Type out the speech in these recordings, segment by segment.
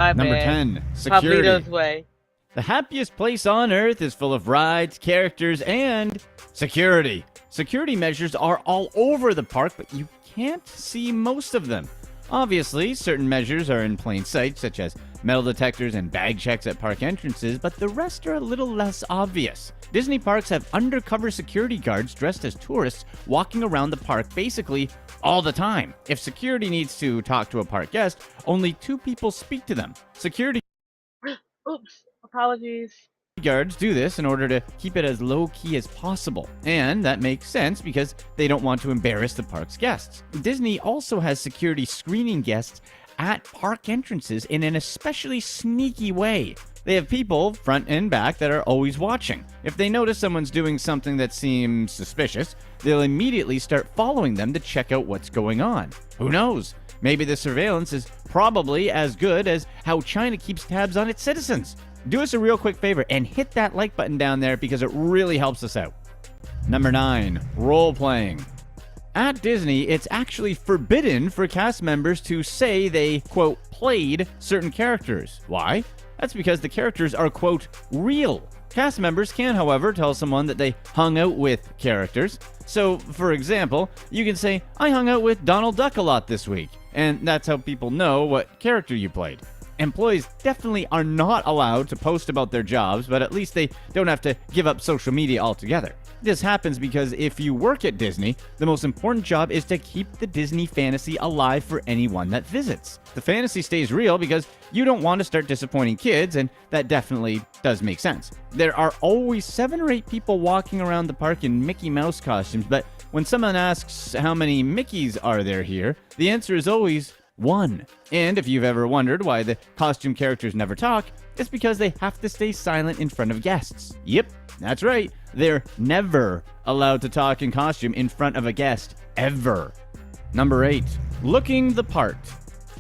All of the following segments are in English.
My Number bad. 10, Pablito's security. way. The happiest place on earth is full of rides, characters, and security. Security measures are all over the park, but you can't see most of them. Obviously, certain measures are in plain sight, such as metal detectors and bag checks at park entrances, but the rest are a little less obvious. Disney parks have undercover security guards dressed as tourists walking around the park basically all the time. If security needs to talk to a park guest, only two people speak to them. Security Oops. Apologies. guards do this in order to keep it as low key as possible. And that makes sense because they don't want to embarrass the park's guests. Disney also has security screening guests at park entrances in an especially sneaky way. They have people, front and back, that are always watching. If they notice someone's doing something that seems suspicious, they'll immediately start following them to check out what's going on. Who knows? Maybe the surveillance is probably as good as how China keeps tabs on its citizens. Do us a real quick favor and hit that like button down there because it really helps us out. Number 9, role playing. At Disney, it's actually forbidden for cast members to say they, quote, played certain characters. Why? That's because the characters are, quote, real. Cast members can, however, tell someone that they hung out with characters. So, for example, you can say, I hung out with Donald Duck a lot this week, and that's how people know what character you played. Employees definitely are not allowed to post about their jobs, but at least they don't have to give up social media altogether. This happens because if you work at Disney, the most important job is to keep the Disney fantasy alive for anyone that visits. The fantasy stays real because you don't want to start disappointing kids, and that definitely does make sense. There are always 7 or 8 people walking around the park in Mickey Mouse costumes, but when someone asks how many Mickeys are there here, the answer is always 1. And if you've ever wondered why the costume characters never talk, it's because they have to stay silent in front of guests. Yep, that's right. They're never allowed to talk in costume in front of a guest, ever. Number 8, looking the part.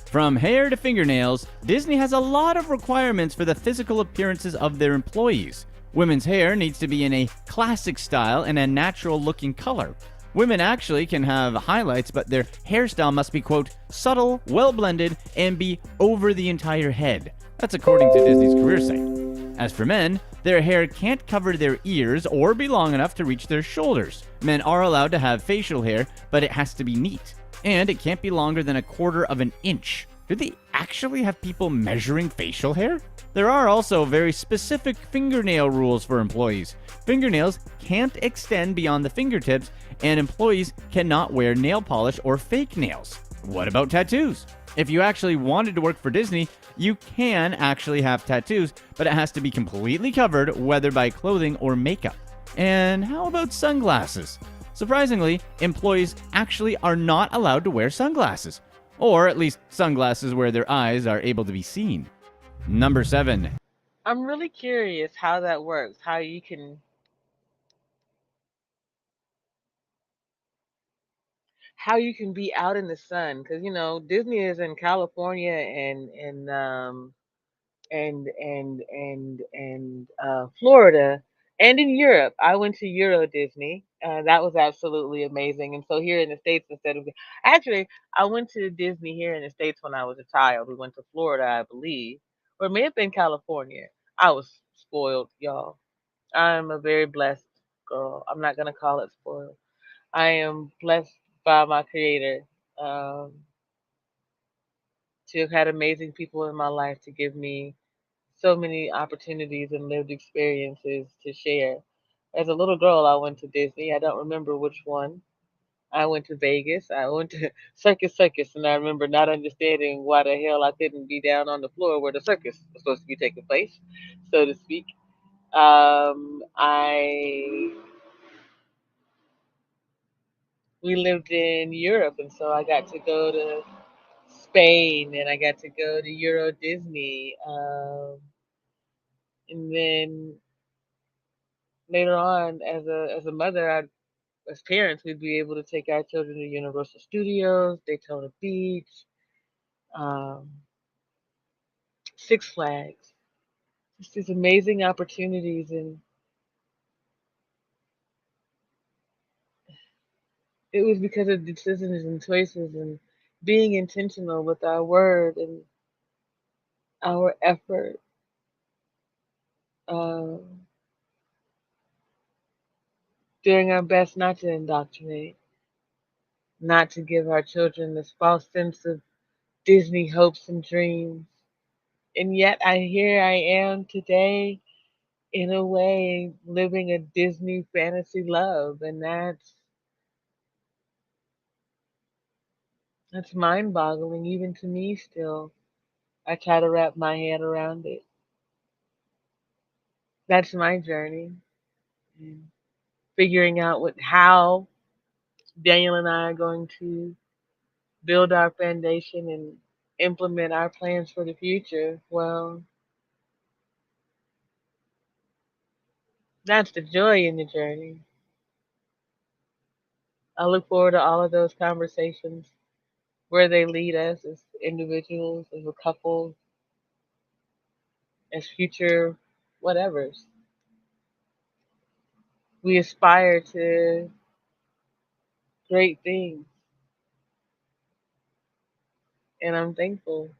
From hair to fingernails, Disney has a lot of requirements for the physical appearances of their employees. Women's hair needs to be in a classic style and a natural looking color. Women actually can have highlights, but their hairstyle must be, quote, subtle, well blended, and be over the entire head. That's according to Disney's career site. As for men, their hair can't cover their ears or be long enough to reach their shoulders. Men are allowed to have facial hair, but it has to be neat. And it can't be longer than 1/4 of an inch. Do they actually have people measuring facial hair? There are also very specific fingernail rules for employees. Fingernails can't extend beyond the fingertips, and employees cannot wear nail polish or fake nails. What about tattoos? If you actually wanted to work for Disney, you can actually have tattoos, but it has to be completely covered, whether by clothing or makeup. And how about sunglasses? Surprisingly, employees actually are not allowed to wear sunglasses, or at least sunglasses where their eyes are able to be seen. Number 7. I'm really curious how that works. How you can be out in the sun, because Disney is in California and Florida and in Europe. I went to Euro Disney. That was absolutely amazing. And so here in the States, actually, I went to Disney here in the States when I was a child. We went to Florida, I believe, or it may have been California. I was spoiled, y'all. I'm a very blessed girl. I'm not going to call it spoiled. I am blessed by my creator um, to have had amazing people in my life to give me so many opportunities and lived experiences to share. As a little girl, I went to Disney. I don't remember which one. I went to Vegas. I went to Circus, and I remember not understanding why the hell I couldn't be down on the floor where the circus was supposed to be taking place, so to speak. I We lived in Europe, and so I got to go to Spain, and I got to go to Euro Disney, and then later on, as a mother, as parents, we'd be able to take our children to Universal Studios, Daytona Beach, um, Six Flags. Just these amazing opportunities, and it was because of decisions and choices and being intentional with our word and our effort, uh, doing our best not to indoctrinate, not to give our children this false sense of Disney hopes and dreams. And yet, here I am today, in a way, living a Disney fantasy love, and that's mind-boggling, even to me. Still, I try to wrap my head around it. That's my journey, and figuring out how Daniel and I are going to build our foundation and implement our plans for the future. Well, that's the joy in the journey. I look forward to all of those conversations, where they lead us as individuals, as a couple, as future whatevers. We aspire to great things, and I'm thankful.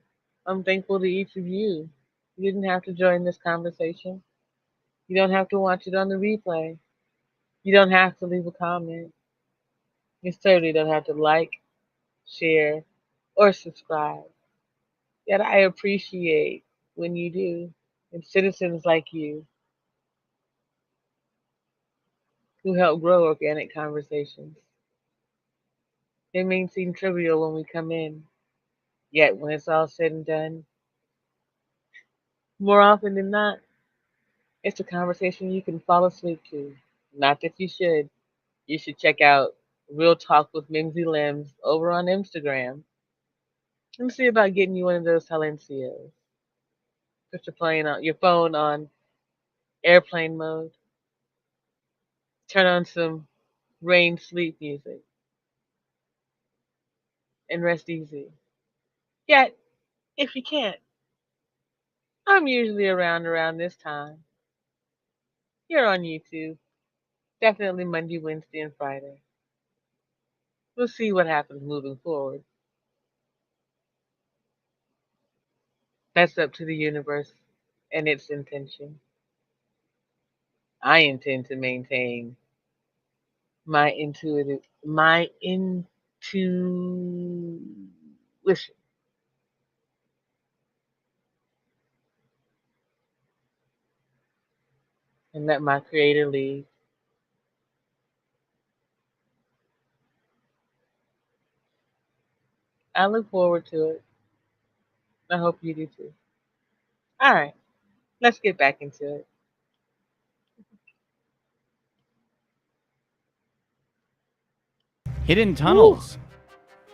I'm thankful to each of you. You didn't have to join this conversation. You don't have to watch it on the replay. You don't have to leave a comment. You certainly don't have to like, share, or subscribe. Yet I appreciate when you do. And citizens like you who help grow organic conversations. It may seem trivial when we come in, yet when it's all said and done, more often than not, it's a conversation you can fall asleep to. Not that you should. You should check out Real Talk with Mimsy Limbs over on Instagram and see about getting you one of those silencios. Put your phone on airplane mode. Turn on some rain sleep music and rest easy. Yet, if you can't, I'm usually around this time. Here on YouTube. Definitely Monday, Wednesday, and Friday. We'll see what happens moving forward. That's up to the universe and its intention. I intend to maintain my intuition, and let my creator lead. I look forward to it. I hope you do too. All right, let's get back into it. Hidden Woo! tunnels.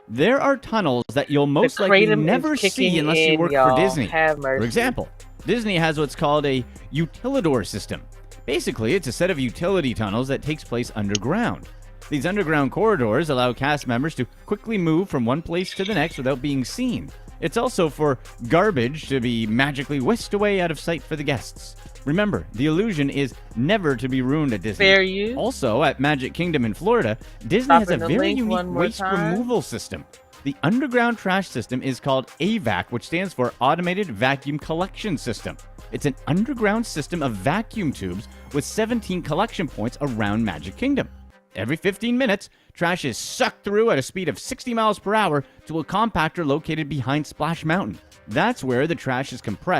There are tunnels that you'll The most likely kratom is never kicking see unless you in, work for y'all. Disney. Have For mercy. example, Disney has what's called a utilidor system. Basically, it's a set of utility tunnels that takes place underground. These underground corridors allow cast members to quickly move from one place to the next without being seen. It's also for garbage to be magically whisked away out of sight for the guests. Remember, the illusion is never to be ruined at Disney. Fair use. Also, at Magic Kingdom in Florida, Disney Drop has a in the very link unique one more waste time. removal system. The underground trash system is called AVAC, which stands for Automated Vacuum Collection System. It's an underground system of vacuum tubes with 17 collection points around Magic Kingdom. Every 15 minutes, trash is sucked through at a speed of 60 miles per hour to a compactor located behind Splash Mountain. That's where the trash is compressed